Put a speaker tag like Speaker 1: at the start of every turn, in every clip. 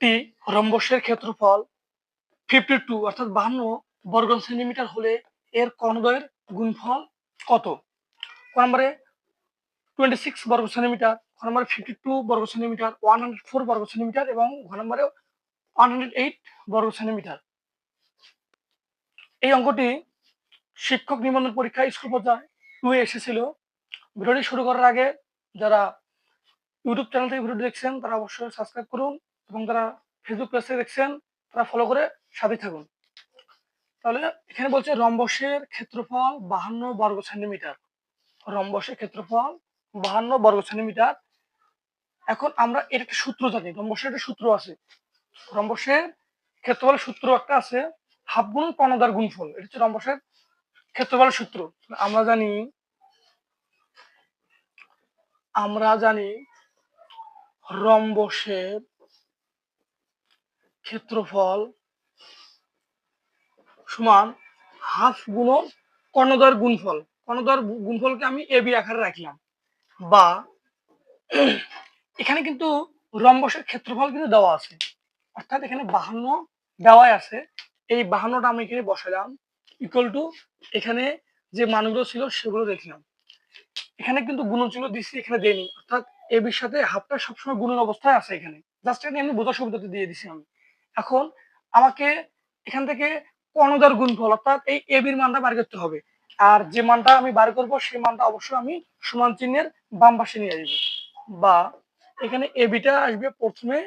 Speaker 1: একটি রম্বসের ক্ষেত্রফল 52 অর্থাৎ 52 বর্গ সেন্টিমিটার হলে এর কর্ণদ্বয়ের গুণফল কত? ক নম্বরে 26 বর্গ সেন্টিমিটার, খ নম্বরে 52 বর্গ সেন্টিমিটার, 104 বর্গ সেন্টিমিটার এবং ঘ নম্বরে 108 বর্গ সেন্টিমিটার। এই অঙ্কটি শিক্ষক নিবন্ধন পরীক্ষা স্কুল পর্যায়ে 2 এ এসেছিল। ভিডিওটি শুরু করার আগে যারা ইউটিউব চ্যানেল থেকে ভিডিও দেখছেন তারা অবশ্যই সাবস্ক্রাইব করুন এবং যারা ফেসবুক পেজ থেকে দেখছেন তারা ফলো করে সাথে থাকুন। তাহলে এখানে বলছে রম্বসের ক্ষেত্রফল 52 বর্গ সেন্টিমিটার। রম্বসের ক্ষেত্রফল 52 বর্গ সেন্টিমিটার। এখন আমরা এর একটা সূত্র জানি, রম্বসের একটা সূত্র আছে। রম্বসের ক্ষেত্রফলের সূত্র একটা আছে, হাফ গুণ কর্ণদ্বয়ের গুণফল। এটা হচ্ছে রম্বসের ক্ষেত্রফলের সূত্র। আমরা জানি রম্বসের ক্ষেত্রফল সমান হাফ গুণন কর্ণদ্বয়ের গুণফল। কর্ণদ্বয়ের গুণফলকে আমি এবি আকারে রাখলাম। বা এখানে কিন্তু রম্বসের ক্ষেত্রফল কিন্তু দেওয়া আছে, অর্থাৎ এখানে 52 দেওয়াই আছে। এই 52টা আমি এখানে বসালাম ইকুয়াল টু এখানে যে মানগুলো ছিল সেগুলো দেখলাম। এখানে কিন্তু গুণন চিহ্ন দিচ্ছি, এখানে দেইনি, অর্থাৎ এবির সাথে হাফটা সবসময় গুণন অবস্থায় আছে। এখানে জাস্ট এখানে আমি বোঝার সুবিধাতে দিয়ে দিছি আমি। এখন আমাকে এখান থেকে কর্ণদ্বয়ের গুণফল অর্থাৎ এই এবির মানটা বার করতে হবে। আর যে মানটা আমি বার করব সেই মানটা অবশ্যই আমি সমান চিহ্নের বাম পাশে নিয়ে আসবো। বা এখানে এবিটা আসবে প্রথমে,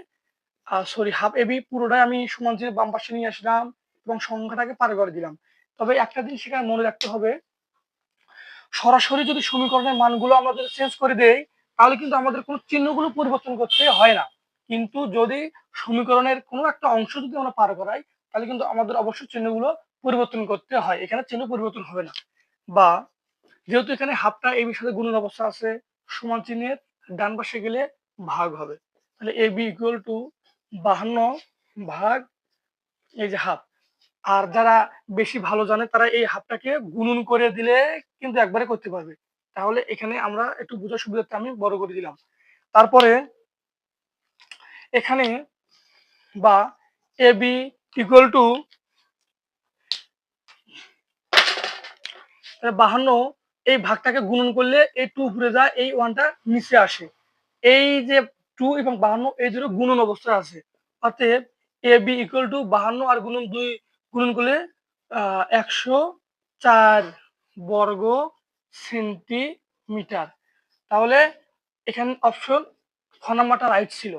Speaker 1: সরি হাফ এবি পুরোটাই আমি সমান চিহ্নের বাম পাশে নিয়ে আসলাম এবং সংখ্যাটাকে পার করে দিলাম। তবে একটা জিনিস সেখানে মনে রাখতে হবে, সরাসরি যদি সমীকরণের মানগুলো আমরা যদি চেঞ্জ করে দেই তাহলে কিন্তু আমাদের কোনো চিহ্নগুলো পরিবর্তন করতে হয় না। কিন্তু যদি সমীকরণের কোনো একটা অংশ যদি আমরা পার করাই তাহলে কিন্তু আমাদের অবশ্যই চিহ্নগুলো পরিবর্তন করতে হয়। এখানে চিহ্ন পরিবর্তন হবে না। বা যেহেতু এখানে হাফটা এই বিষয়ে গুণন অবস্থা আছে, সমান চিহ্নের ডান পাশে গেলে ভাগ হবে। তাহলে এ বি ইকুয়াল টু 52 ভাগ এই যে হাফ। আর যারা বেশি ভালো জানে তারা এই হাফটাকে গুণন করে দিলে কিন্তু একবারে করতে পারবে। তাহলে এখানে আমরা একটু বোঝার সুবিধার্থে আমি বড় করে দিলাম। তারপরে এখানে বা এ বি ইকুয়াল টু 52, এই ভাগটাকে গুণন করলে এই 2 ঘুরে যায়, এই 1টা নিচে আসে। এই যে 2 এবং 52 এই দুটো গুণন অবস্থায় আছে। অতএব এ বি ইকুয়াল টু 52 আর গুণন 2 গুণন করলে 104 বর্গ সেন্টিমিটার। তাহলে এখানে অপশন খ নাম্বারটা রাইট ছিল।